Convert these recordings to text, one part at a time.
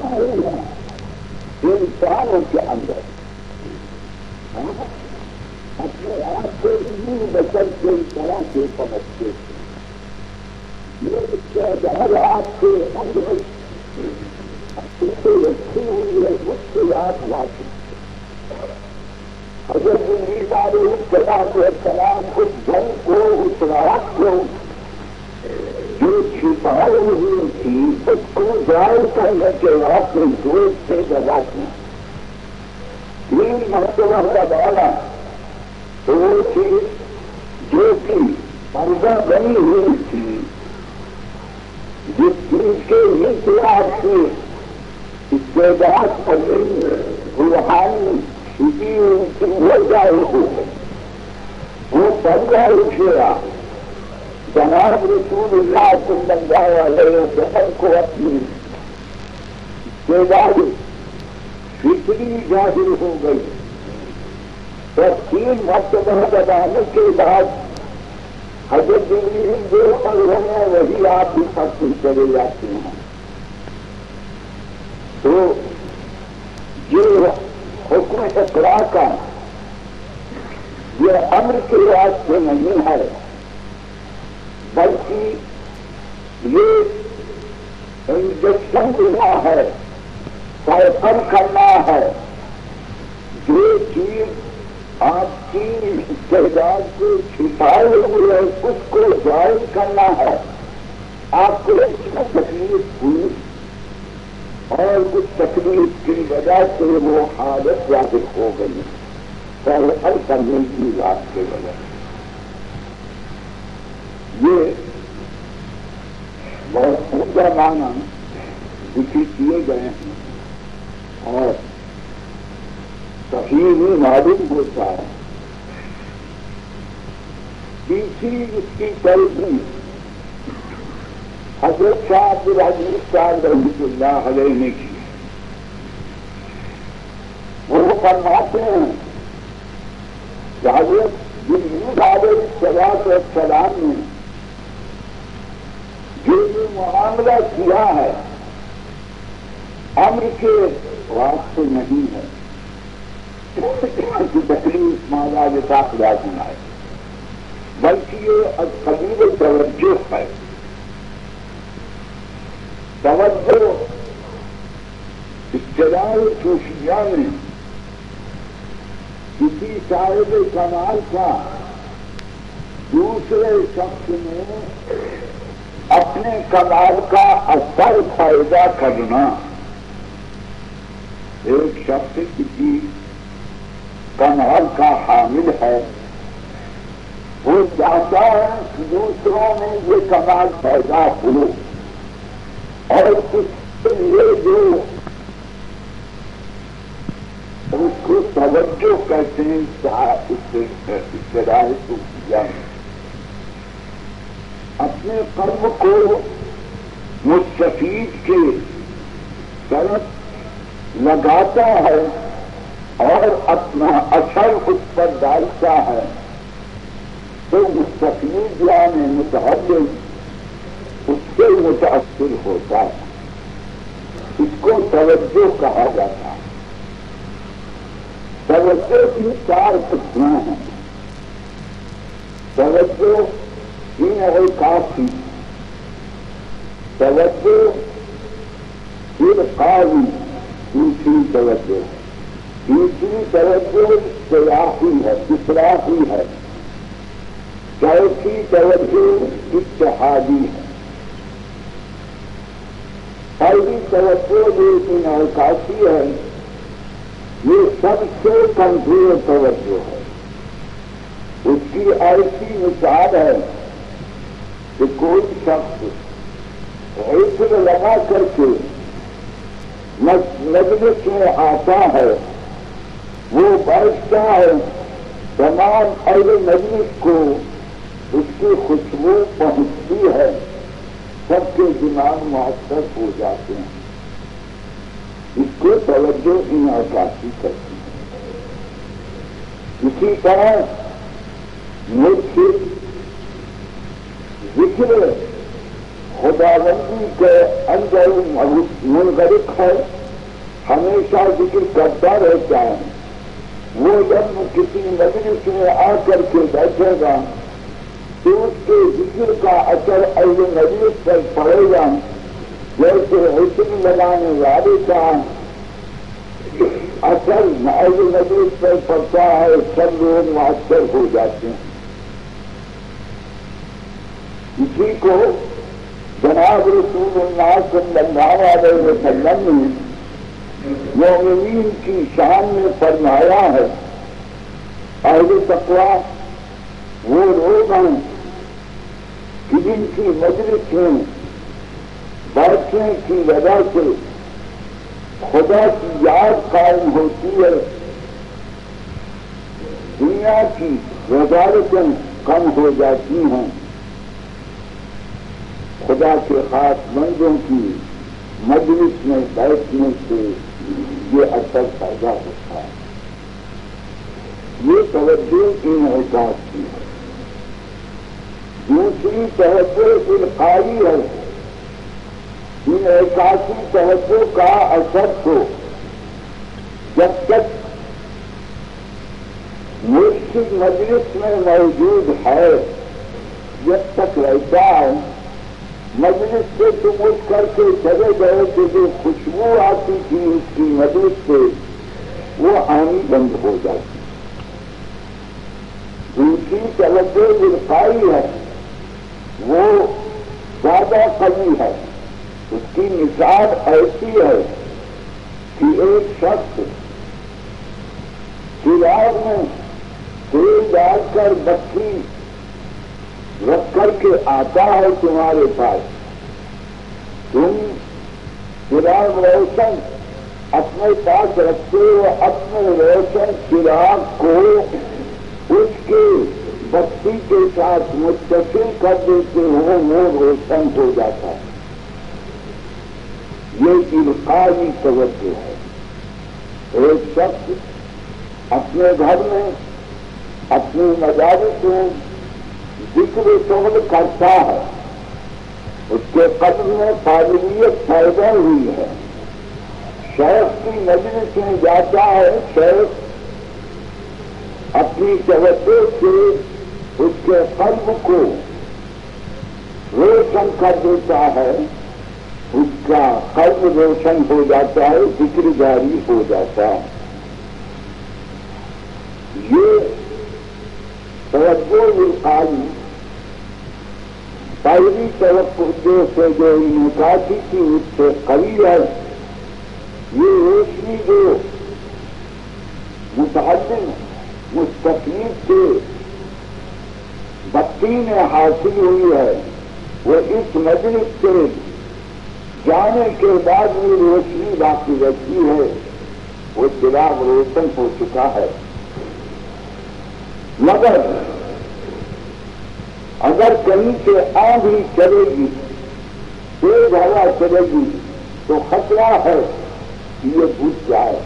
فرمائے ہیں انسانوں کے اندر اپنے آپ کو اتنی بچت کی طرح سے سمجھتے تھے. یہ جہاں آپ کے اندر رکھی ہوئی ہے اس سے آپ واقف. حضرت علیہ السلام اس جنگ کو اس رات کو جو چھپائی ہوئی تھی اس کو ظاہر کرنے کے واسطے زور سے دبا کی. 3 مرتبہ دبانا تو وہ چیز جو کہ پردہ بنی ہوئی تھی جس چیز کے انتظار سے استعداد پر روحانی چھپی ہوئی ہو جائے گی وہ پردہ اٹھے. جناب رسول اللہ صلی اللہ علیہ وسلم کو اپنی استعداد فکری ظاہر ہو گئی. تو 3 مرتبہ دبانے کے بعد حضرت جو پڑھ ہیں وہی آپ بھی سب چلے جاتے ہیں. تو یہ حکم اقرا کا یہ امر کے واسطے نہیں ہے بلکہ یہ انجیکشن دینا ہے، فیصل کرنا ہے. جو چیز آپ کی استعداد کو چھپائے ہوئے اس کو ظاہر کرنا ہے. آپ کو اس میں تکلیف ہوئی اور اس تکلیف کی وجہ سے وہ حالت ظاہر ہو گئی فیصل کرنے کی بات کے وجہ سے. یہ بہت اونچا معنی ذکر کیے گئے ہیں اور صحیح بھی معلوم ہوتا ہے. تیسری اس کی ترجیح حضرت شاہ عبدالعزیز صاحب رحمۃ اللہ علیہ نے کی. وہ فرماتے ہیں کہ حضرت جبریل علیہ السلام نے جو معاملہ کیا ہے امر کے واسطے نہیں ہے کہ تکلیف مالا لازم ہے بلکہ یہ قبیل توجہ ہے. توجہ ابتدائی صوفیہ میں کسی صاحب کمال کا دوسرے شخص میں اپنے کمال کا اثر پیدا کرنا. ایک شخص کسی کمال کا حامل ہے، وہ چاہتا ہے کہ دوسروں میں یہ کمال پیدا ہو اور اس کے لیے جو اس کو توجہ کہتے ہیں ابتدائی صوفیہ میں اپنے قلب کو مستفید کے طرف لگاتا ہے اور اپنا اثر اس پر ڈالتا ہے تو مستفید یعنی متحرک اس سے متاثر ہوتا ہے. اس کو توجہ کہا جاتا ہے. توجہ کی 4 قسمیں ہیں. توجہ کافی توجہ پھر قاضی دوسری توجہ، تیسری توجہ سیاسی ہے اصلاحی ہے، چوتھی توجہ اتحادی ہے. پہلی توجہ جو انعکاسی ہے یہ سب سے کمزور توجہ ہے. اس کی ایسی مثال ہے کہ کوئی شخص عطر لگا کر کے مجلس میں آتا ہے، وہ بیٹھتا ہے، تمام اہل مجلس کو اس کی خوشبو پہنچتی ہے، سب کے دماغ مؤثر ہو جاتے ہیں. اس کو توجہ انعکاسی کرتی ہے. اسی طرح مجھ ذکر خدا خداوندی کے اندر منغرق ہے، ہمیشہ ذکر کرتا رہتا ہے. وہ جب کسی مجلس میں آ کر کے بیٹھے گا تو اس کے ذکر کا اثر اہل مجلس پر پڑے گا، جیسے حسن لگانے والے کا اثر اہل مجلس پر پڑتا ہے، سب لوگ مؤثر ہو جاتے ہیں. اسی کو جناب رسول اللہ صلی اللہ علیہ وسلم نے مومنین کی شان میں فرمایا ہے. اہل تقویٰ وہ لوگ ہیں کہ جن کی مجلس میں بیٹھنے کی وجہ سے خدا کی یاد قائم ہوتی ہے، دنیا کی وزارتیں کم ہو جاتی ہیں، خدا کے خاص بندوں کی مجلس میں بیٹھنے سے یہ اثر پیدا ہوتا ہے. یہ توجہ انعکاس کی ہے. دوسری توجہ القاری ہے. انعکاسی توجہ کا اثر تو جب تک مرشد مجلس میں موجود ہے جب تک رہتا ہے، مجلس سے تم اٹھ کر کے چلے گئے تو جو خوشبو آتی تھی اس کی مجلس سے وہ آنی بند ہو جاتی. دوسری توجہ القائی ہے، وہ زیادہ قوی ہے. اس کی مثال ایسی ہے کہ ایک شخص چراغ میں تیل ڈال کر بتی رکھ کر کے آتا ہے تمہارے پاس. تم چراغ روشن اپنے پاس رکھتے ہو، اپنے روشن چراغ کو اس کے بتی کے ساتھ متصل کر دیتے ہو، وہ روشن ہو جاتا ہے. یہ القائی توجہ ہے. ایک شخص اپنے گھر میں اپنی مجالس میں ذکر و شغل کرتا ہے، اس کے قلب میں طالبیت پیدا ہوئی ہے. شیخ کی مجلس میں جاتا ہے، شیخ اپنی توجہ سے اس کے قلب کو روشن کر دیتا ہے، اس کا قلب روشن ہو جاتا ہے، ذکر جاری ہو جاتا ہے. یہ توجہ القائی پہلی توجہ سے جو انعکاسی تھی اس سے قریب ہے. یہ روشنی جو متعلق مستقیم سے بتی میں حاصل ہوئی ہے، وہ اس مجلس سے جانے کے بعد بھی روشنی باقی رہتی ہے، وہ چراغ روشن ہو چکا ہے. مگر اگر کہیں سے آندھی چلے گی، تیز ہوا چلے گی تو خطرہ ہے کہ یہ بجھ جائے.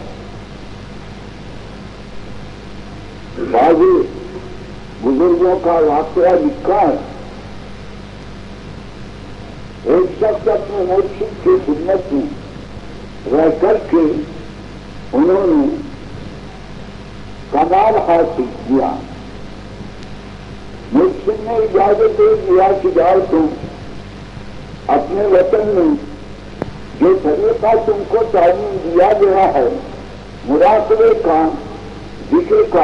بعض بزرگوں کا واقعہ لکھا ہے. ایک شخص اپنے مرشد کی خدمت میں رہ کر کے انہوں نے کمال حاصل کیا. مرشد نے اجازت دے دیا کہ جاؤ تم اپنے وطن میں جو طریقہ تم کو تعلیم دیا گیا ہے مراقبے کا، ذکر کا،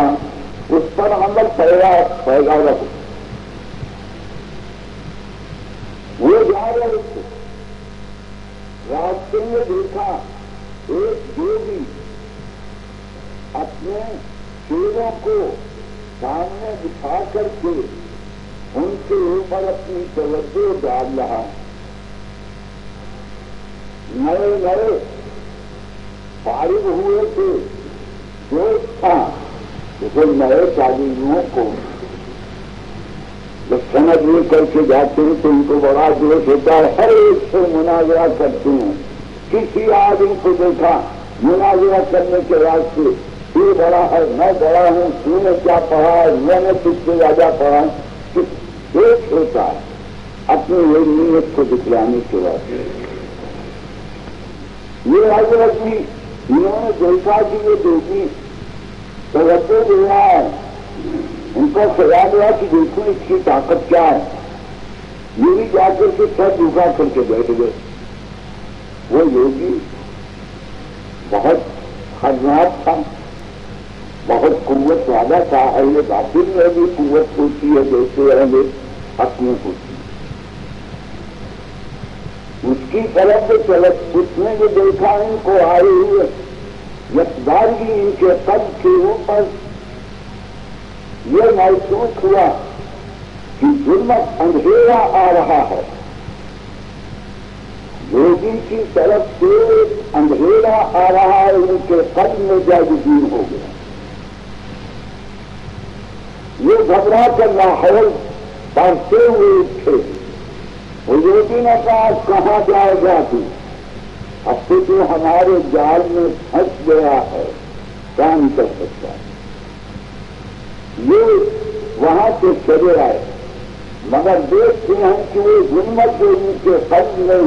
اس پر عمل پیدا رکھو. وہ جا رہے تھے، راستے میں دیکھا ایک دیوی اپنے شیروں کو سامنے بٹھا کر کے ان کے اوپر اپنی توجہ ڈال رہا. نئے نئے فارغ ہوئے تھے، جوش تھا. جیسے نئے تعلیمیوں کو جب سمجھ لے کر کے جاتے ہیں تو ان کو بڑا جوش ہوتا ہے، ہر ایک سے مناظرہ کرتے ہیں. کسی آدمی کو دیکھا مناظرہ کرنے کے واسطے، یہ بڑا ہے، میں بڑا ہوں، تو نے کیا پڑھا ہے، میں نے کس سے زیادہ پڑھا، جوش ہوتا ہے. اپنی نیت کو دکھلانے کے واسطے. یہ حضرت بھی انہوں نے دیکھا کہ یہ بیٹی توجہ دے رہا ہے، ان کو خیال ہوا کہ دیکھو اس کی طاقت کیا ہے. یہ بھی جا کر کے سر جھکا کر کے بیٹھ گئے. وہ یوگی بہت خطرناک تھا، بہت قوت والا تھا. اہل باطن میں بھی قوت ہوتی ہے جیسے اہل حق میں ہوتی ہے. اس کی طرف چلت اس نے جو دیکھا ان کو آئے ہوئے یکدارگی ان کے قد کے اوپر، یہ محسوس ہوا کہ ظلمت اندھیرا آ رہا ہے. یوگی کی طرف سے اندھیرا آ رہا ہے، ان کے قد میں جاگیر ہو گیا. یہ گھبرا کر لاہور پڑھتے ہوئے تھے. وہ یوگی نے کہا کہاں جائے گا تو؟ اب تو ہمارے جال میں پھنس گیا ہے، کیا نہیں کر سکتا. یہ وہاں سے چلے آئے، مگر دیکھتے ہیں کہ وہ ظلمت جو ان کے قد میں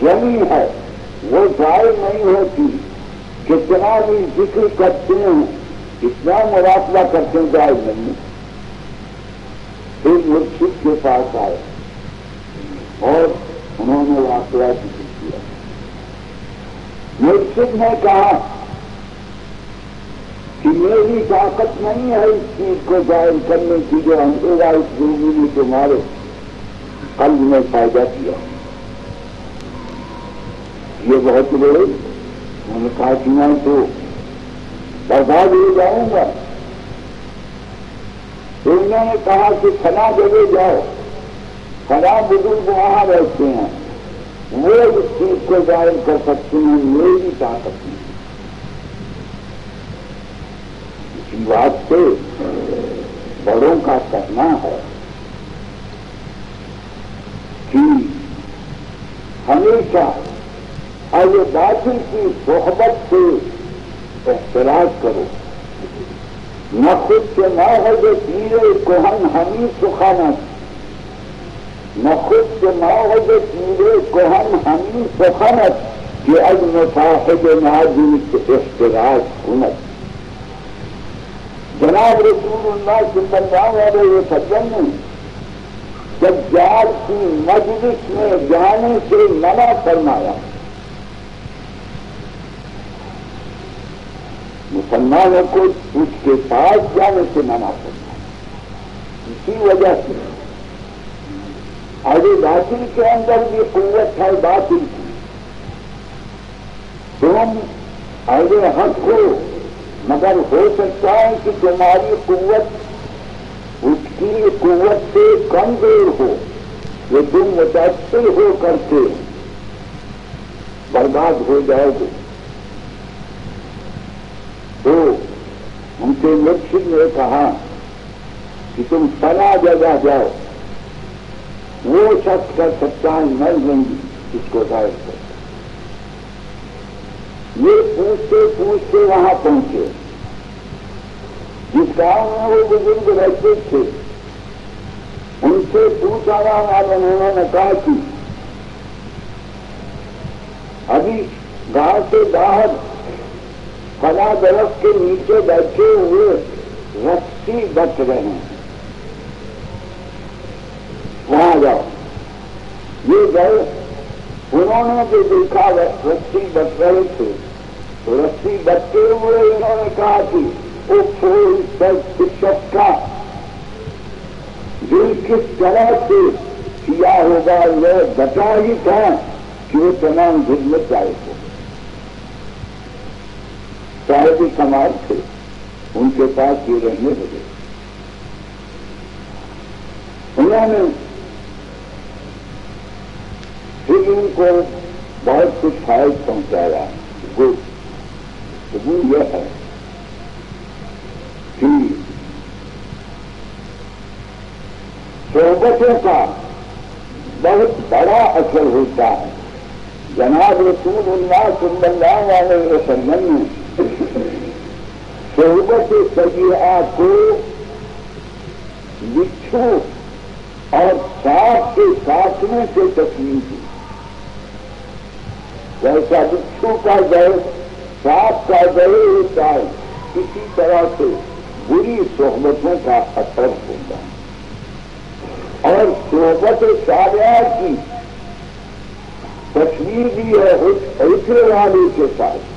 جمی ہے وہ ظاہر نہیں ہوتی. کتنا بھی ذکر کرتے ہیں، اتنا مراقبہ کرتے ہیں، ظاہر نہیں. پھر مرشد کے پاس آئے اور انہوں نے واقعہ ذکر کیا. مرشد نے کہا کہ میری طاقت نہیں ہے اس چیز کو ظاہر کرنے کی جو اندھیرا اس زندگی نے تمہارے قلب میں پیدا کیا. یہ بہت بڑے. میں نے کہا کہ میں تو برباد ہو جاؤں گا. تو انہوں نے کہا کہ فلاں جگہ جاؤ، فلاں بزرگ وہاں رہتے ہیں، وہ اس چیز کو ظاہر کر سکتے ہیں، میری طاقت نہیں. اسی بات سے بڑوں کا کہنا ہے کہ ہمیشہ اہل باطل کی صحبت سے احتراز کرو. نہ خود سے نہ ہو جو پیرے کوہن ہمیں سخانت، نہ خود سے نہ ہو جو پیرے کوہن ہمیں سخانت کہ از مصاحب نازل سے احتراز کنت. جناب رسول اللہ صلی اللہ علیہ وسلم نے دجال کی مجلس میں جانے سے منع فرمایا. مسلمانوں کو اس کے پاس جانے سے منع کرنا. اسی وجہ سے اہل باطل کے اندر بھی قوت ہے باطل کی. تم اہل حق ہو، مگر ہو سکتا ہے کہ تمہاری قوت اس کی قوت سے کمزور ہو، یہ تم متاثر ہو کر کے برباد ہو جاؤ گے. تو ان کے مرشد نے کہا کہ تم فلاں جگہ جاؤ، وہ شخص کا سچائی نہیں لیں گی اس کو ظاہر کر. یہ پوچھتے پوچھتے وہاں پہنچے. جس گاؤں میں وہ بزرگ رہتے تھے ان سے پوچھا رہا، انہوں نے کہا کہ ابھی گاؤں سے باہر فلاں درخت کے نیچے بیٹھے ہوئے رسی بچ رہے ہیں، وہاں جاؤ. یہ گئے. انہوں نے جو دیکھا رسی بچ رہے تھے تو رسی بچتے ہوئے انہوں نے کہا کہ وہ پھول شخص کا دل کس طرح سے کیا ہوگا، یہ بچا ہی تھا کہ وہ تمام خدمت آئے تھے. صاحب کمال تھے، ان کے پاس یہ رہنے لگے. انہوں نے پھر ان کو بہت کچھ فائد پہنچایا. وہ یہ ہے کہ صحبتوں کا بہت بڑا اثر ہوتا ہے. جناب رسول اللہ صلی اللہ علیہ وسلم نے صحبت سیئہ کو بچھو اور سانپ کے کاٹنے سے تکلیف ہوئی. جیسا بچھو کا زہر سانپ کا زہر ہوتا ہے اسی طرح سے بری صحبتوں کا اثر ہوتا ہے. اور صحبت صالحہ کی تصویر بھی ہے عطر والے کے ساتھ.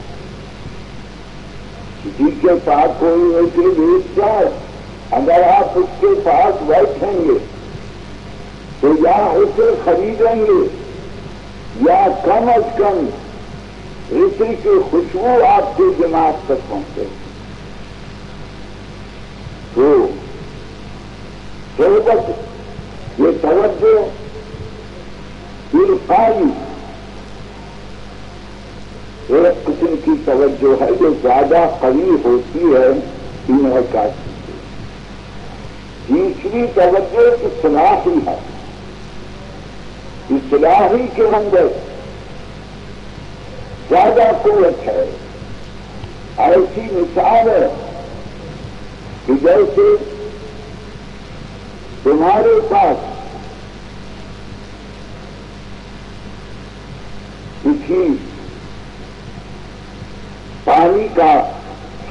کسی کے پاس کوئی عطر بیچتا ہے، اگر آپ اس کے پاس بیٹھیں گے تو یا عطر خریدیں گے یا کم از کم عطر کی خوشبو آپ کے دماغ تک پہنچے. تو صحبت یہ توجہ القائی ایک قسم کی توجہ ہے جو زیادہ قوی ہوتی ہے انعکاس سے. دوسری توجہ اصلاحی ہے. اصلاحی کے اندر زیادہ قوت ہے. ایسی مثال ہے کہ جیسے تمہارے پاس کسی پانی کا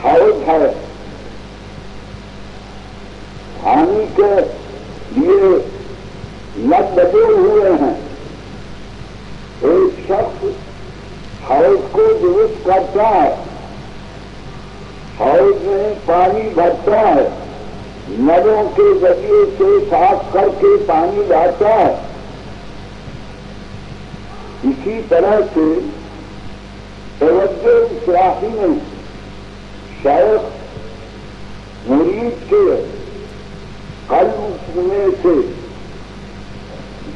حوض ہے، پانی کے لیے لگ لگے ہوئے ہیں. ایک شخص حوض کو درست کرتا ہے، حوض میں پانی بھرتا ہے، نلوں کے ذریعے سے صاف کر کے پانی لاتا ہے. اسی طرح سے توجہ اصلاحی میں شیخ مرید کے قلب میں سے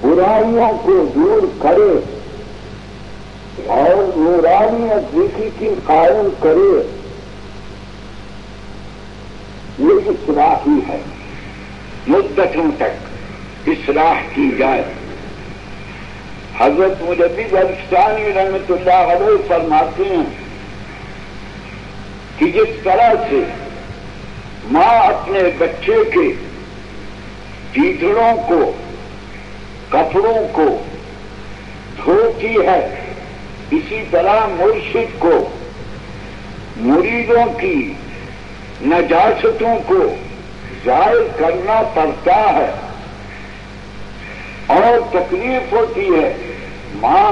برائیوں کو دور کرے اور نورانیت ذکر کی قائم کرے، یہ اصلاحی ہے. مدتوں تک اصلاح کی جائے. حضرت مدنی الاسلام رحمۃ اللہ علیہ فرماتے ہیں کہ جس طرح سے ماں اپنے بچے کے چیتڑوں کو کپڑوں کو دھوتی ہے، اسی طرح مرشد کو مریدوں کی نجاستوں کو ظاہر کرنا پڑتا ہے اور تکلیف ہوتی ہے. ماں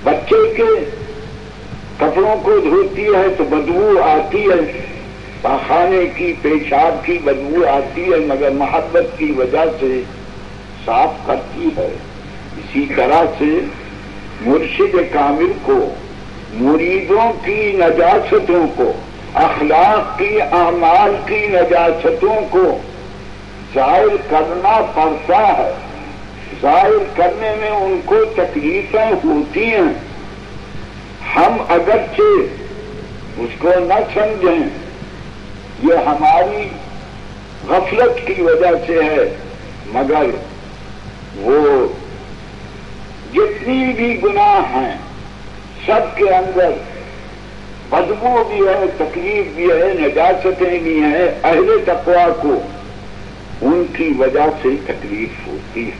بچے کے کپڑوں کو دھوتی ہے تو بدبو آتی ہے، پاخانے کی پیشاب کی بدبو آتی ہے، مگر محبت کی وجہ سے صاف کرتی ہے. اسی طرح سے مرشد کامل کو مریدوں کی نجاستوں کو، اخلاق کی اعمال کی نجاستوں کو ظاہر کرنا پڑتا ہے. ظاہر کرنے میں ان کو تکلیفیں ہوتی ہیں. ہم اگرچہ اس کو نہ سمجھیں، یہ ہماری غفلت کی وجہ سے ہے، مگر وہ جتنی بھی گناہ ہیں سب کے اندر بدبو بھی ہے، تکلیف بھی ہے، نجاستیں بھی ہیں. اہل تقویٰ کو ان کی وجہ سے تکلیف ہوتی ہے.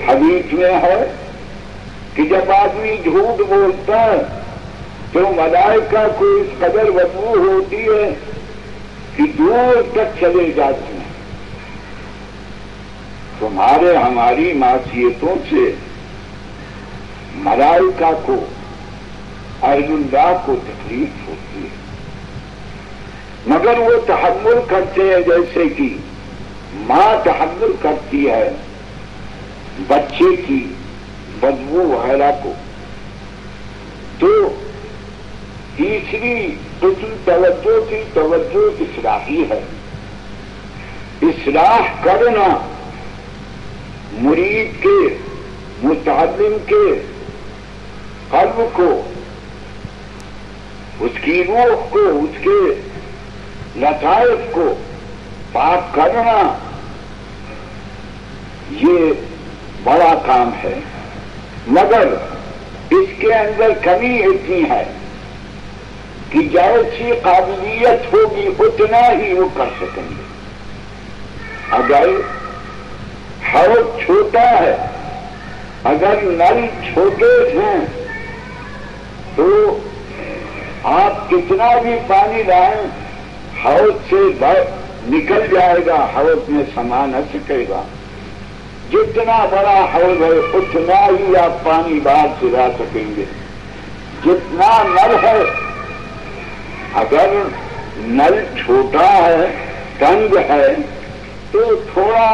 حدیث میں ہے کہ جب آدمی جھوٹ بولتا ہے تو ملائکہ کو اس قدر بدبو ہوتی ہے کہ دور تک چلے جاتے ہیں. تمہارے ہماری معصیتوں سے ملائکہ کو، اہل اللہ کو تکلیف ہوتی ہے، مگر وہ تحمل کرتے ہیں جیسے کہ ماں تحمل کرتی ہے بچے کی بدبو وغیرہ کو. تو تیسری قسم توجہ کی توجہ اصلاحی ہے. اصلاح کرنا مرید کے، متعلم کے قلب کو، اس کی روح کو، اس کے لطائف کو پاک کرنا، یہ بڑا کام ہے. مگر اس کے اندر کمی اتنی ہے کہ جیسی قابلیت ہوگی اتنا ہی وہ کر سکیں گے. اگر حوض چھوٹا ہے، اگر نل چھوٹے ہیں تو آپ کتنا بھی پانی لائیں حوض سے نکل جائے گا، حوض میں سما نہ سکے گا۔ جتنا بڑا حوض ہے اتنا ہی آپ پانی باہر سے لا سکیں گے۔ جتنا نل ہے، اگر نل چھوٹا ہے، تنگ ہے، تو تھوڑا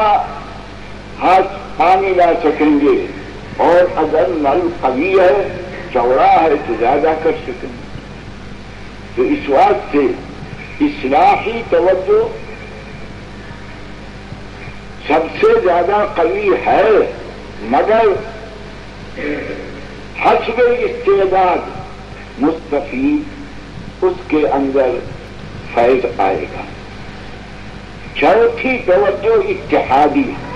ہاتھ پانی لا سکیں گے، اور اگر نل قوی ہے، چوڑا ہے، تو زیادہ کر سکیں گے۔ تو اس واسطے اصلاحی توجہ سب سے زیادہ قوی ہے، مگر حسب استعداد مستفید اس کے اندر فیض آئے گا۔ چوتھی توجہ اتحادی ہے۔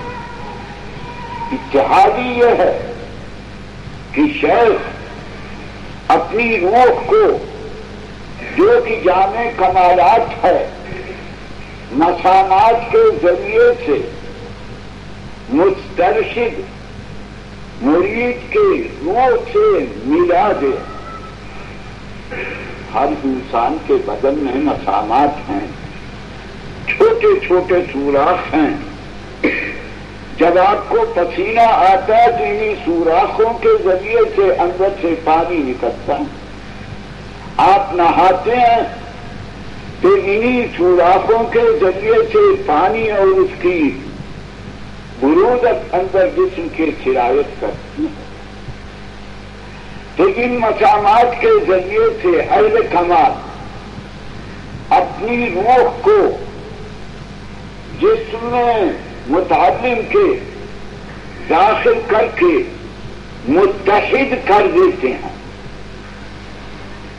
اتحادی یہ ہے کہ شیخ اپنی روح کو جو کہ جامع کمالات ہے مسامات کے ذریعے سے مسترشد مرید کے روح سے ملا دے۔ ہر انسان کے بدن میں مسامات ہیں، چھوٹے چھوٹے سوراخ ہیں۔ جب آپ کو پسینہ آتا ہے تو انہیں سوراخوں کے ذریعے سے اندر سے پانی نکلتا ہے۔ آپ نہاتے ہیں تو انہیں سوراخوں کے ذریعے سے پانی اور اس کی برودت اندر جسم کی سرایت کرتی ہے۔ تو ان مسامات کے ذریعے سے اہل کمال اپنی روح کو جسم میں متعلم کے داخل کر کے متحد کر دیتے ہیں۔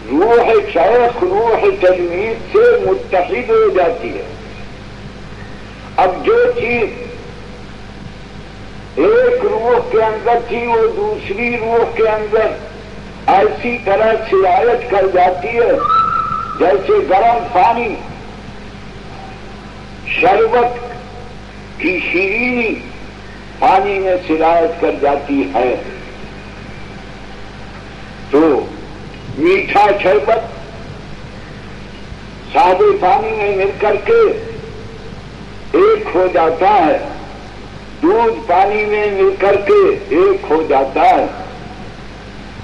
روح شیخ روح تلمید سے متحد ہو جاتی ہے۔ اب جو چیز ایک روح کے اندر تھی وہ دوسری روح کے اندر ایسی طرح سرایت کر جاتی ہے جیسے گرم پانی شربت کی شیرینی پانی میں سرایت کر جاتی ہے، تو میٹھا شربت سادے پانی میں مل کر کے ایک ہو جاتا ہے، دودھ پانی میں مل کر کے ایک ہو جاتا ہے۔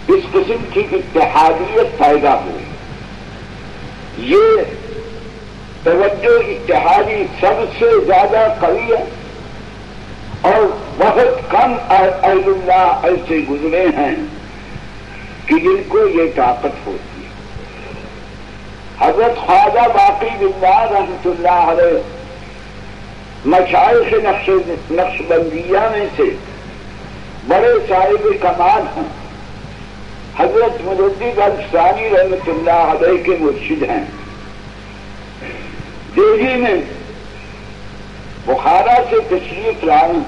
اس قسم کی اتحادیت پیدا ہوئی۔ یہ توجہ اتحادی سب سے زیادہ قوی ہے، اور بہت کم اہل اللہ ایسے گزرے ہیں کہ جن کو یہ طاقت ہوتی ہے۔ حضرت خواجہ باقی باللہ رحمۃ اللہ علیہ مشائخ نقشبندیہ میں سے بڑے صاحب کمال ہیں۔ حضرت مدنی الاسلامی رحمۃ اللہ علیہ کے مرشد ہیں۔ دہلی میں بخارا سے تشریف لائے،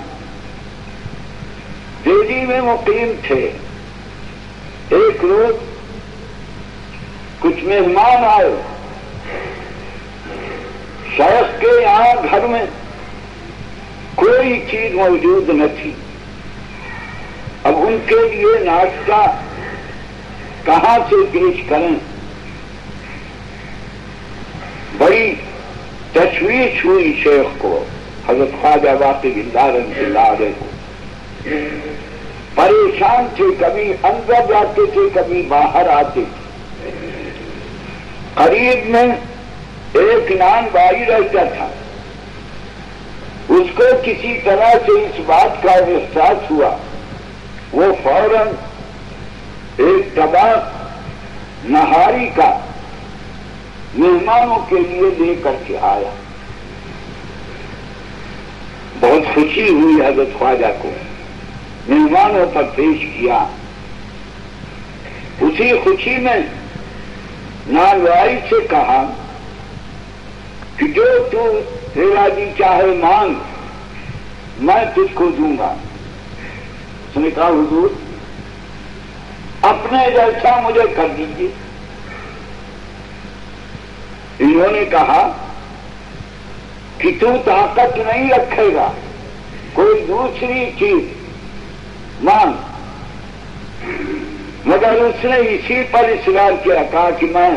دہلی میں مقیم تھے۔ ایک روز کچھ مہمان آئے، شیخ کے یہاں گھر میں کوئی چیز موجود نہ تھی۔ اب ان کے لیے ناشتہ کہاں سے پیش کریں؟ بڑی تشویش ہوئی شیخ کو، حضرت خواجہ باقی باللہ رحمۃ اللہ علیہ کو۔ پریشان تھے، کبھی اندر جاتے تھے کبھی باہر آتے تھے۔ قریب میں ایک نان بھائی رہتا تھا، اس کو کسی طرح سے اس بات کا احساس ہوا، وہ فوراً ایک طبق نہاری کا مہمانوں کے لیے لے کر کے آیا۔ بہت خوشی ہوئی حضرت خواجہ کو، مہمانوں پر پیش کیا۔ اسی خوشی میں نانوائی سے کہا کہ جو تو تیرا جی چاہے مانگ، میں تجھ کو دوں گا۔ اس نے کہا حضور اپنے جیسا مجھے کر دیجیے۔ انہوں نے کہا کہ تو طاقت نہیں رکھے گا، کوئی دوسری چیز مانگ، مگر اس نے اسی پر اصرار کیا، کہا کہ میں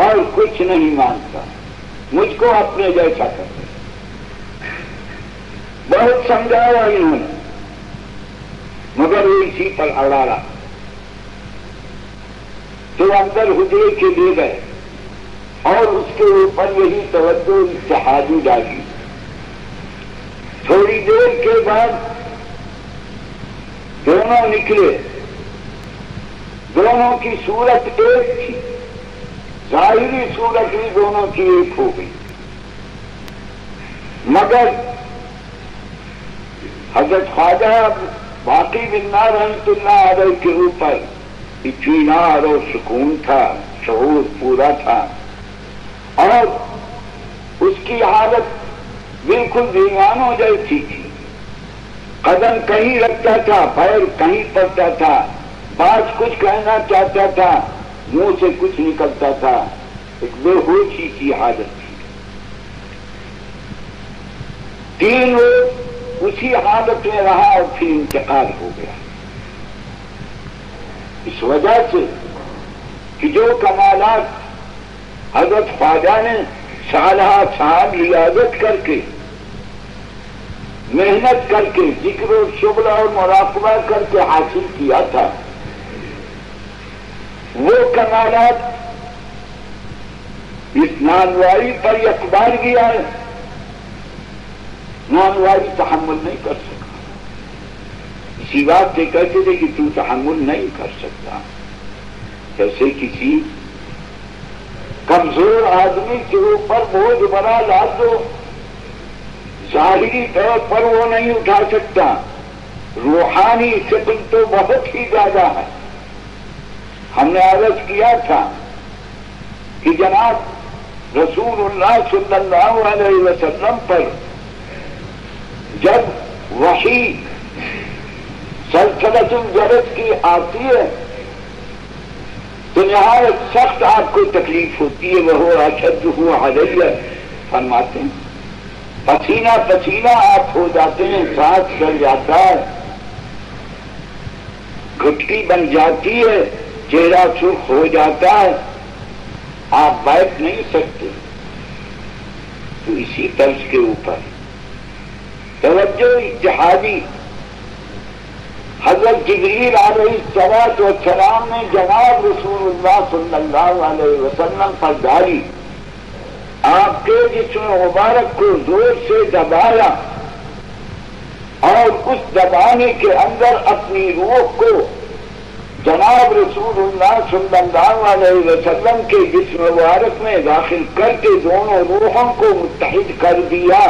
اور کچھ نہیں مانتا، مجھ کو اپنے جیسا کر دے۔ بہت سمجھایا انہوں نے، مگر وہ اسی پر اڑا رہا۔ تو اندر حجرے کے لے گئے اور اس کے اوپر یہی توجہ اتحادی ڈالی۔ تھوڑی دیر کے بعد دونوں نکلے، دونوں کی صورت ایک تھی، ظاہری صورت بھی دونوں کی ایک ہو گئی، مگر حضرت خواجہ باقی بننا رحمۃ اللہ علیہ کے اوپر اطمینان اور سکون تھا، شعور پورا تھا، اور اس کی حالت بالکل دیوانوں جیسی تھی۔ قدم کہیں رکھتا تھا، پیر کہیں پڑتا تھا، بات کچھ کہنا چاہتا تھا، منہ سے کچھ نکلتا تھا، ایک بے ہوشی کی حالت تھی۔ 3 روز اسی حالت میں رہا اور پھر انتقال ہو گیا۔ اس وجہ سے کہ جو کمالات حضرت خواجہ نے سالہ سال ریاضت کر کے، محنت کر کے، ذکر و شغل اور مراقبہ کر کے حاصل کیا تھا، وہ کمالات اس نانواری پر اقبال کیا ہے، نانواری تحمل نہیں کر سکا۔ اسی بات سے کہتے تھے کہ تو تحمل نہیں کر سکتا، جیسے کسی کمزور آدمی کے اوپر بوجھ بڑا لا دو، ظاہری طور پر وہ نہیں اٹھا سکتا، روحانی ثقل تو بہت ہی زیادہ ہے۔ ہم نے عرض کیا تھا کہ جناب رسول اللہ صلی اللہ علیہ وسلم پر جب وحی سلسلۃ الجرس کی آتی ہے تو نہایت سخت آپ کو تکلیف ہوتی ہے، وہ اشد علیہ فرماتے ہیں، پسینہ پسینہ آپ ہو جاتے ہیں، سانس چل جاتا ہے، گھٹکی بن جاتی ہے، چہرہ سرخ ہو جاتا ہے، آپ بیٹھ نہیں سکتے۔ تو اسی طرز کے اوپر توجہ اتحادی حضرت جبریل علیہ السلام نے جناب رسول اللہ صلی اللہ علیہ وسلم پر ڈالی، آپ کے جسم مبارک کو زور سے دبایا اور اس دبانے کے اندر اپنی روح کو جناب رسول اللہ صلی اللہ علیہ وسلم کے جسم مبارک میں داخل کر کے دونوں روحوں کو متحد کر دیا۔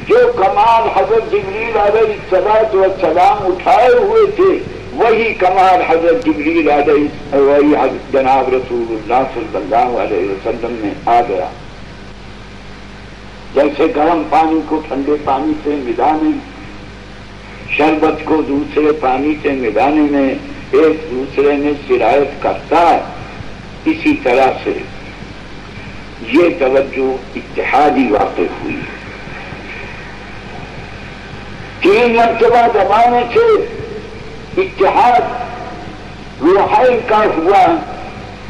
جو کمال حضرت جبریل علیہ السلام اٹھائے ہوئے تھے، وہی کمال حضرت جبریل علیہ وہی جناب رسول اللہ صلی اللہ علیہ وسلم میں آ گیا۔ جیسے گرم پانی کو ٹھنڈے پانی سے ملانے، شربت کو دوسرے پانی سے ملانے میں ایک دوسرے میں سرایت کرتا ہے، اسی طرح سے یہ توجہ اتحادی واقع ہوئی۔ 3 مرتبہ دبانے سے اتحاد روحانی کا ہوا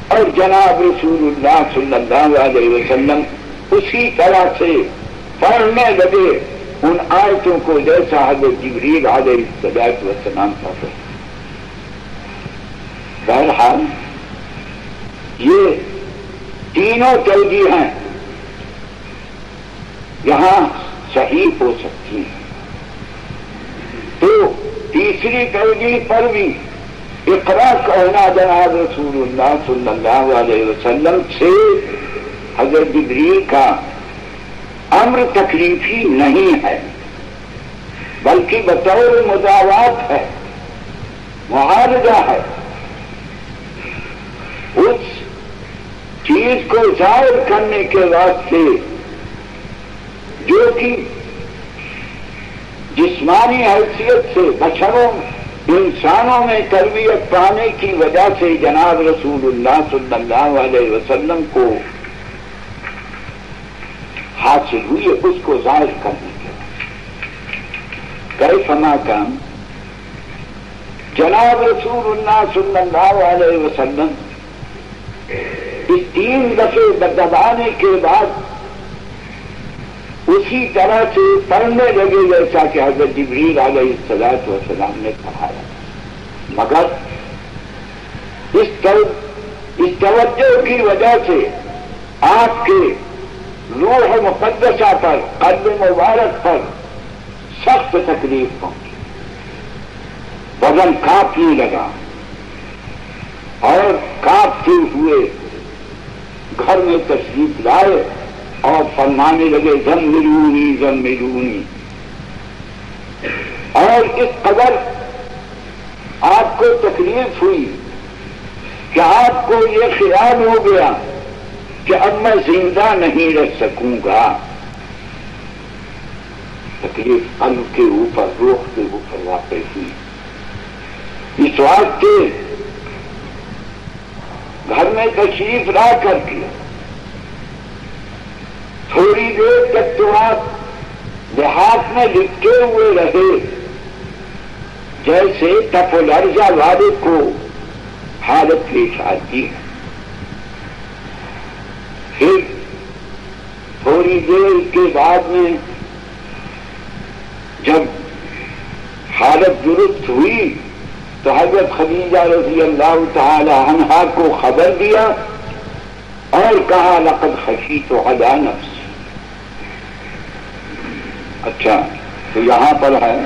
اور جناب رسول اللہ صلی اللہ علیہ وسلم اسی طرح سے پڑھنے لگے ان آیتوں کو جیسا حضرت جبریل علیہ السلام پڑھتے۔ بہرحال یہ تینوں توجیہ ہیں یہاں صحیح ہو سکتی ہیں۔ تو تیسری توجیہ پر بھی اقرا کہنا جناب رسول اللہ صلی اللہ علیہ وسلم سے حضرت جبریل کا امر تکلیفی نہیں ہے، بلکہ بطور مداوات ہے، معالجہ ہے۔ اس چیز کو ظاہر کرنے کے واسطے جو کہ جسمانی حیثیت سے بشروں انسانوں میں تربیت پانے کی وجہ سے جناب رسول اللہ صلی اللہ علیہ وسلم کو حاصل ہوئی ہے اس کو ظاہر کرنے کے کیف ما کان جناب رسول اللہ صلی اللہ علیہ وسلم اس 3 دفعے دبانے کے بعد اسی طرح سے پڑھنے لگے جیسا کہ حضرت جبریل علیہ الصلوۃ والسلام نے پڑھایا، مگر اس توجہ کی وجہ سے آپ کے روح مقدسہ پر، قلب مبارک پر سخت تکلیف پہنچی، بدن کانپنے لگا اور کانپتے ہوئے گھر میں تشریف لائے اور فرمانے لگے زملونی زملونی، اور اس قدر آپ کو تکلیف ہوئی کہ آپ کو یہ خیال ہو گیا کہ اب میں زندہ نہیں رہ سکوں گا۔ تکلیف قلب کے اوپر، روح کے اوپر واقع ہوئی، اس واسطے گھر میں تشریف لا کر کے تھوڑی دیر تک تو آپ دیہات میں لکھے ہوئے رہے، جیسے تپ و لرزہ والے کو حالت پیش آتی ہے۔ پھر تھوڑی دیر کے بعد میں جب حالت درست ہوئی تو حضرت خدیجہ رضی اللہ تعالی عنہا کو خبر دیا اور کہا لقد خشیت علی نفسی۔ اچھا، تو یہاں پر ہے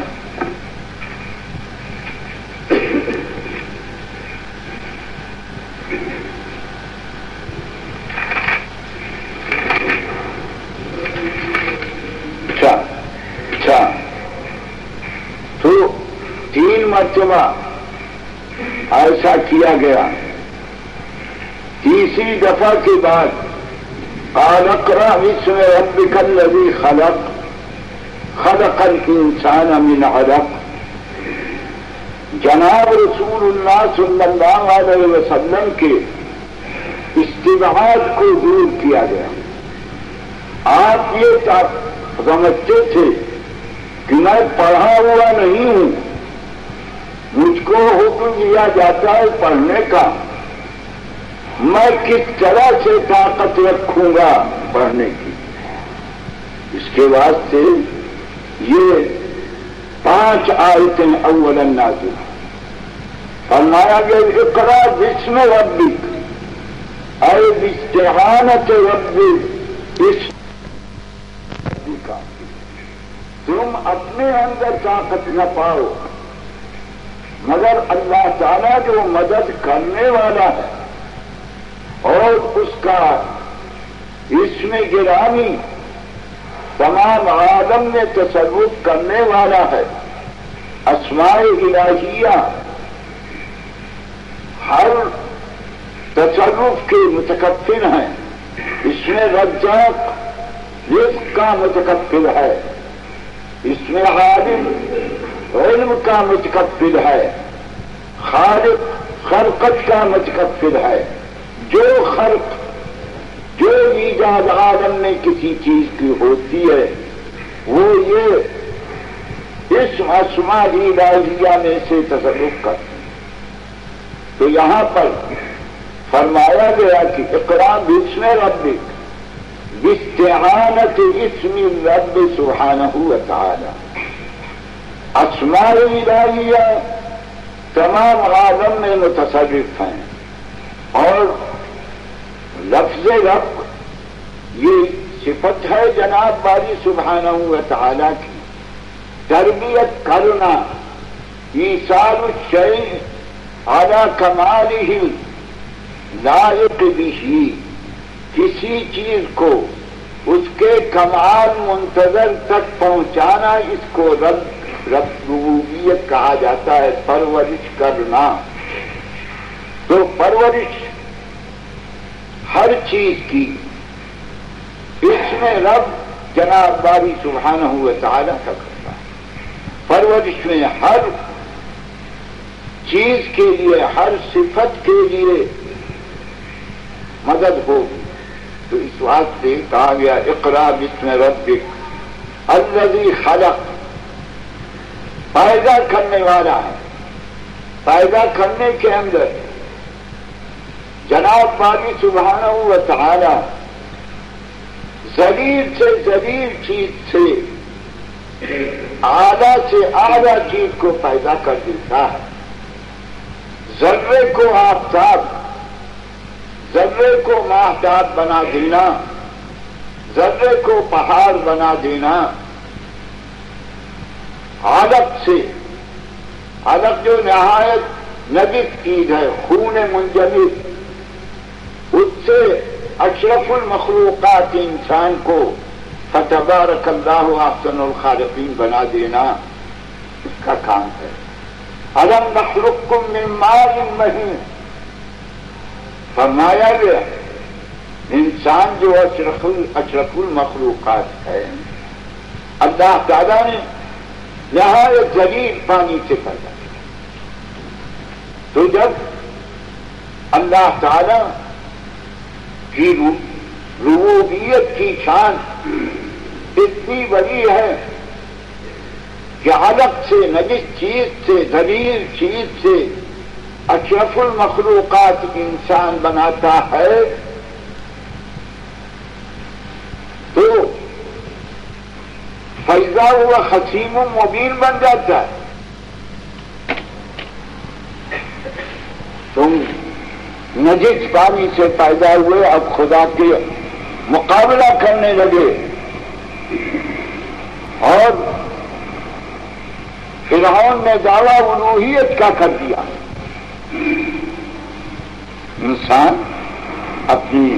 اچھا تو 3 مرتبہ ایسا کیا گیا۔ تیسری دفعہ کے بعد قال اقرأ باسم ربک الذی خلق خلق الانسان من علق۔ جناب رسول اللہ صلی اللہ علیہ وسلم کے استبعاد کو دور کیا گیا۔ آپ یہ سمجھتے تھے کہ میں پڑھا ہوا نہیں ہوں، مجھ کو حکم دیا جاتا ہے پڑھنے کا، میں کس طرح سے طاقت رکھوں گا پڑھنے کی۔ اس کے واسطے یہ 5 آیتیں اولا نازل فرمایا گیا اقرأ باسم ربک اے باستعانت ربک، اس کا تم اپنے اندر طاقت نہ پاؤ مگر اللہ تعالیٰ جو مدد کرنے والا ہے اور اس کا اسم گرامی تمام عالم میں تصرف کرنے والا ہے۔ اسماء الہیہ ہر تصرف کے متکفل ہیں، اس میں رزاق رزق کا متکفل ہے، اس میں عالم علم کا متکفل ہے، خالق خلقت کا متکفل ہے۔ جو خلق، جو ایجاد عالم میں کسی چیز کی ہوتی ہے وہ یہ اس اسماء الہیہ میں سے تصرف کرتے ہیں۔ تو یہاں پر فرمایا گیا کہ اقرأ باسم ربک باستعانت اسم الرب سبحانہ وتعالی۔ اسماء الہیہ تمام عالم میں متصرف ہیں اور لفظ رب یہ صفت ہے جناب باری سبحانہ وتعالی کی، تربیت کرنا، ایصال الشیء علی کمالہ لائق بہ، کسی چیز کو اس کے کمال منتظر تک پہنچانا، اس کو ربوبیت کہا جاتا ہے، پرورش کرنا۔ تو پرورش ہر چیز کی، اس میں رب جناب باری سبحانہ وتعالی کا کرتا ہے۔ پرورش میں ہر چیز کے لیے، ہر صفت کے لیے مدد ہوگی، تو اس واسطے کہا گیا اقرا بسم ربک الذی خلق، پیدا کرنے والا ہے. پیدا کرنے کے اندر جناب باری سبحانہ و تعالی ذلیل سے ذلیل چیز سے اعلیٰ سے اعلیٰ چیز کو پیدا کر دیتا ہے. ذرے کو آفتاب، ذرے کو ماہتاب بنا دینا، ذرے کو پہاڑ بنا دینا. علق سے، علق جو نہایت نجس چیز ہے، خون منجمد، اس سے اشرف المخلوقات انسان کو فتبارک اللہ احسن الخالقین بنا دینا اس کا کام ہے. الم نخلقکم من ماء مہین، فرمایا گیا انسان جو اشرف المخلوقات ہے، اللہ تعالیٰ نے نہایت ذلیل پانی سے پیدا کیا. تو جب اللہ تعالیٰ کی ربوبیت کی شان اتنی بڑی ہے کہ علق سے، نجس چیز سے، ذلیل چیز سے اشرف المخلوقات انسان بناتا ہے، تو فیضا ہوا خصیم مبین بن جاتا ہے. تم نجس پانی سے پیدا ہوئے، اب خدا کے مقابلہ کرنے لگے اور فرعون نے دعویٰ الوہیت کا کر دیا. انسان اپنی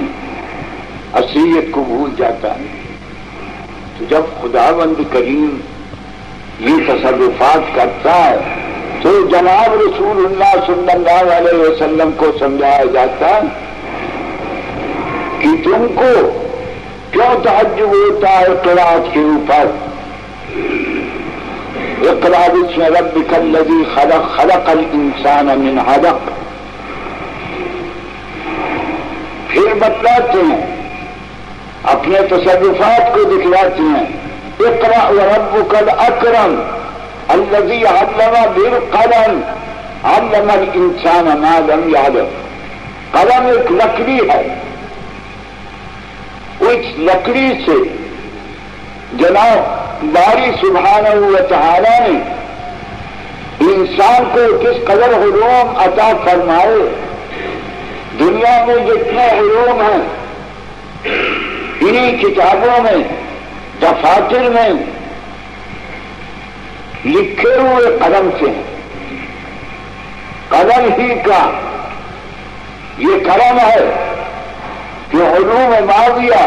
اصلیت کو بھول جاتا ہے. تو جب خداوند کریم یہ تصرفات کرتا ہے تو جناب رسول اللہ صلی اللہ علیہ وسلم کو سمجھایا جاتا کہ تم کو کیوں تعجب ہوتا ہے قرآت کے اوپر. اقرأ بسم ربک الذی خلق، خلق الانسان من علق. پھر بتلاتے ہیں، اپنے تصرفات کو دکھلاتے ہیں. اقرأ وربک الاکرم الذی علم بالقلم علم الانسان ما لم یعلم. قلم ایک لکڑی ہے، اس لکڑی سے جناب باری سبحانہ و تعالی نے انسان کو کس قدر علوم عطا فرمائے. دنیا میں جتنے علوم ہیں انہی کتابوں میں، دفاتر میں لکھے ہوئے قلم سے ہیں. قلم ہی کا یہ کرم ہے کہ علوم ماضیہ،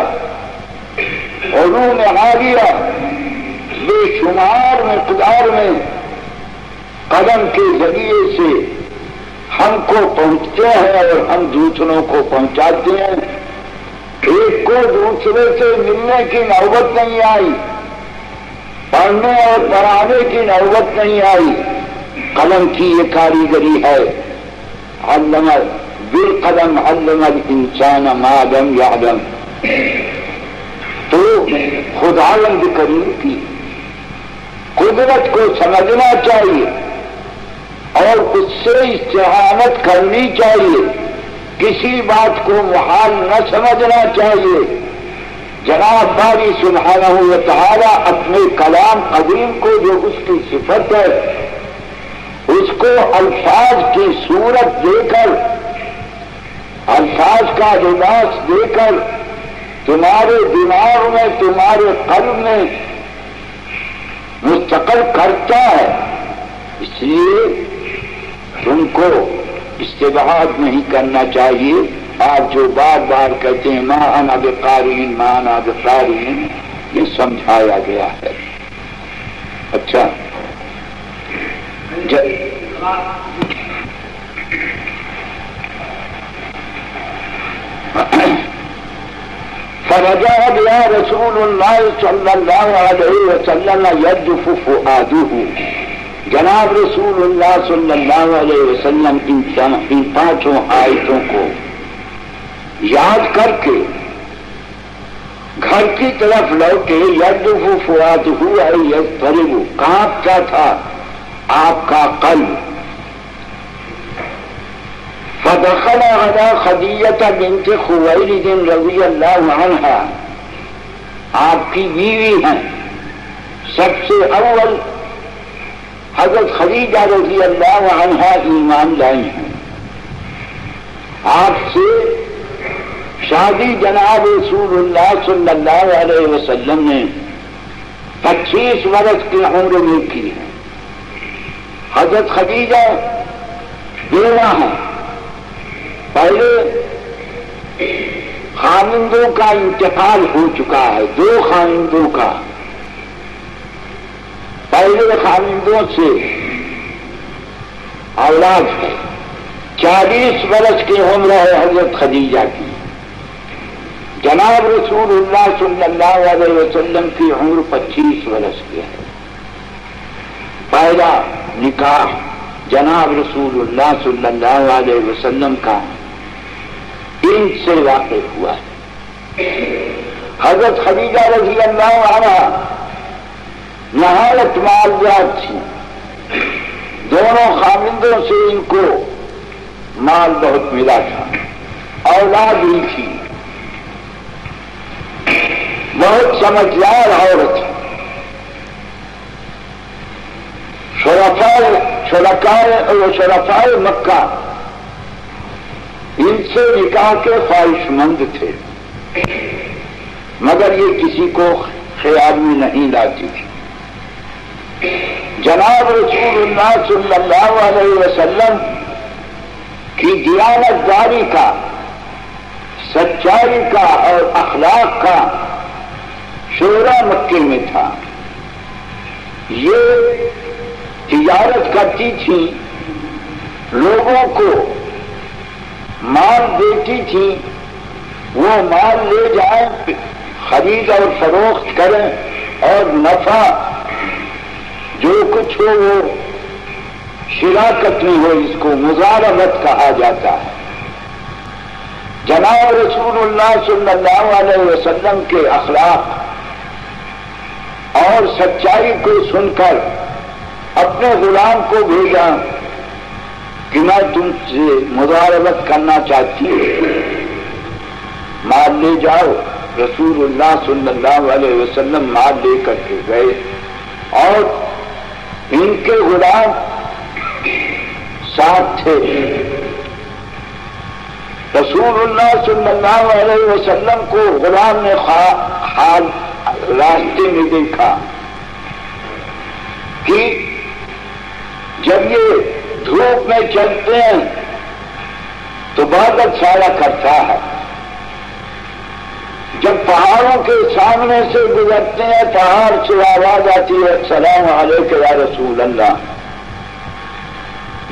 علوم حالیہ بے شمار مقدار میں قلم کے ذریعے سے ہم کو پہنچتے ہیں اور ہم دوسروں کو پہنچاتے ہیں. ایک کو دوسرے سے ملنے کی نوبت نہیں آئی، پڑھنے اور پڑھانے کی نوبت نہیں آئی. قلم کی یہ کاریگری ہے. علم بالقلم علم الانسان ما لم یعلم. تو خداوند کریم کی قدرت کو سمجھنا چاہیے اور اس سے استعانت کرنی چاہیے. کسی بات کو محال نہ سمجھنا چاہیے. جناب باری سبحانہ و تعالی اپنے کلام قدیم کو جو اس کی صفت ہے اس کو الفاظ کی صورت دے کر، الفاظ کا لباس دے کر تمہارے دماغ میں، تمہارے قلب میں مستقل کرتا ہے. اس لیے تم کو استبعاد نہیں کرنا چاہیے. آپ جو بار بار کہتے ہیں ما انا بقارئین، ما انا بقارئین، یہ سمجھایا گیا ہے. اچھا فرجع بها رسول اللہ صلی اللہ علیہ وسلم یجف فؤادہ. جناب رسول اللہ صلی اللہ علیہ وسلم ان پانچوں آیتوں کو یاد کر کے گھر کی طرف لوٹے یدف فؤادہ یضطرب، کانپتا تھا آپ کا قلب. فدخل علی خدیجہ بنت خویلد رضی اللہ عنہا، آپ کی بیوی ہیں. سب سے اول حضرت خدیجہ رضی اللہ عنہا ایمان لائی ہیں. آپ سے شادی جناب رسول اللہ صلی اللہ علیہ وسلم نے 25 برس کی عمر میں کی ہے. حضرت خدیجہ بیوہ ہیں. پہلے خامندوں کا انتقال ہو چکا ہے، 2 خامندوں کا. پہلے خامندوں سے اولاد ہے. 40 برس کی عمر ہے حضرت خدیجہ کی. جناب رسول اللہ صلی اللہ علیہ وسلم کی عمر 25 برس کی ہے. پہلا نکاح جناب رسول اللہ صلی اللہ علیہ وسلم کا ان سے واقع ہوا ہے. حضرت خدیجہ رضی اللہ عنہ نہایت مالدار تھی. دونوں خامندوں سے ان کو مال بہت ملا تھا، اولاد بھی تھی. بہت سمجھدار عورت. شرفائے مکہ ان سے نکاح کے خواہش مند تھے، مگر یہ کسی کو خیال میں نہیں لاتی تھی. جناب رسول اللہ صلی اللہ علیہ وسلم کی دیانت داری کا، سچائی کا اور اخلاق کا شہرا مکے میں تھا. یہ تجارت کرتی تھی، لوگوں کو مال دیتی تھی، وہ مال لے جائیں، خرید اور فروخت کریں، اور نفع جو کچھ ہو وہ شراکت میں ہو. اس کو مزاربت کہا جاتا ہے. جناب رسول اللہ صلی اللہ علیہ وسلم کے اخلاق اور سچائی کو سن کر اپنے غلام کو بھیجا کہ میں تم سے مزاربت کرنا چاہتی ہوں، مال لے جاؤ. رسول اللہ صلی اللہ علیہ وسلم مال لے کر کے گئے اور ان کے غلام ساتھ تھے. رسول اللہ صلی اللہ علیہ وسلم کو غلام نے حال راستے میں دیکھا کہ جب یہ دھوپ میں چلتے ہیں تو بادل سایہ کرتا ہے، جب پہاڑوں کے سامنے سے گزرتے ہیں پہاڑ سے آواز آتی ہے السلام علیکم یا رسول اللہ.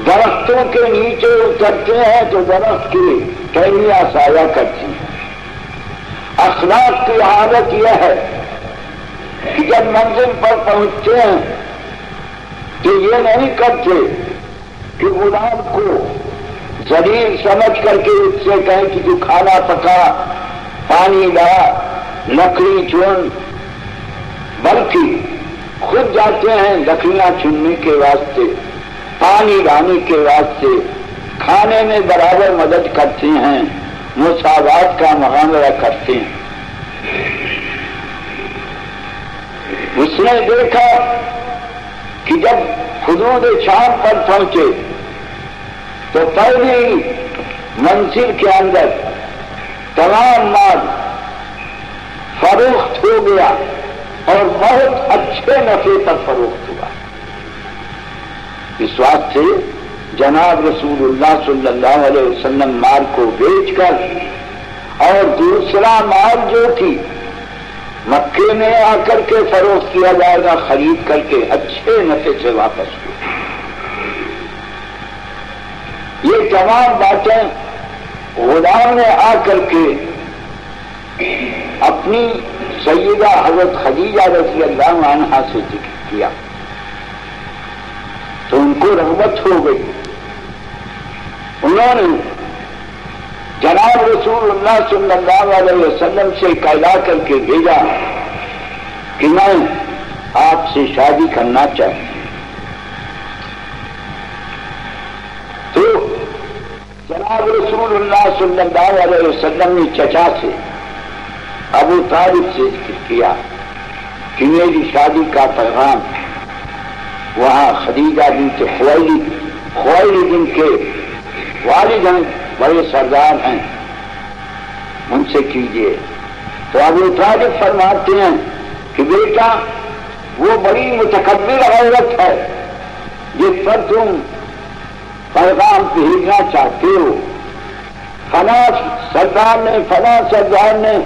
درختوں کے نیچے اترتے ہیں تو درخت کی ٹہنیاں سایہ کرتی ہیں. اخلاق کی حالت یہ ہے کہ جب منزل پر پہنچتے ہیں تو یہ نہیں کرتے کہ غلام کو ذلیل سمجھ کر کے اس سے کہیں کہ تو کھانا پکا، پانی لا، لکڑی چن، بلکہ خود جاتے ہیں لکڑیاں چننے کے واسطے، پانی لانے کے واسطے، کھانے میں برابر مدد کرتے ہیں، مساوات کا معاملہ کرتے ہیں. اس نے دیکھا کہ جب حدود شام پر پہنچے تو پہلی منزل کے اندر تمام مال فروخت ہو گیا اور بہت اچھے نفع پر فروخت ہوا. اس واسطے جناب رسول اللہ صلی اللہ علیہ وسلم مال کو بیچ کر اور دوسرا مال جو کہ مکے میں آ کر کے فروخت کیا جائے گا خرید کر کے اچھے نفع سے واپس ہوئے. یہ تمام باتیں غلام نے آ کر کے اپنی سیدہ حضرت خدیجہ رضی اللہ عنہا سے ذکر کیا تو ان کو رغبت ہو گئی. انہوں نے جناب رسول اللہ صلی اللہ علیہ وسلم سے کہلا کر کے بھیجا کہ میں آپ سے شادی کرنا چاہتا ہوں. تو جناب رسول اللہ صلی اللہ علیہ وسلم نے چچا سے ابو طالب سے ذکر کیا کہ میری شادی کا پیغام وہاں خدیجہ بنت خویلد جن کے والد ہیں، بڑے سردار ہیں، ان سے کیجیے. تو ابو طالب فرماتے ہیں کہ بیٹا وہ بڑی متکبر عورت ہے جس پر تم پیغام بھیجنا چاہتے ہو. فلاں سردار نے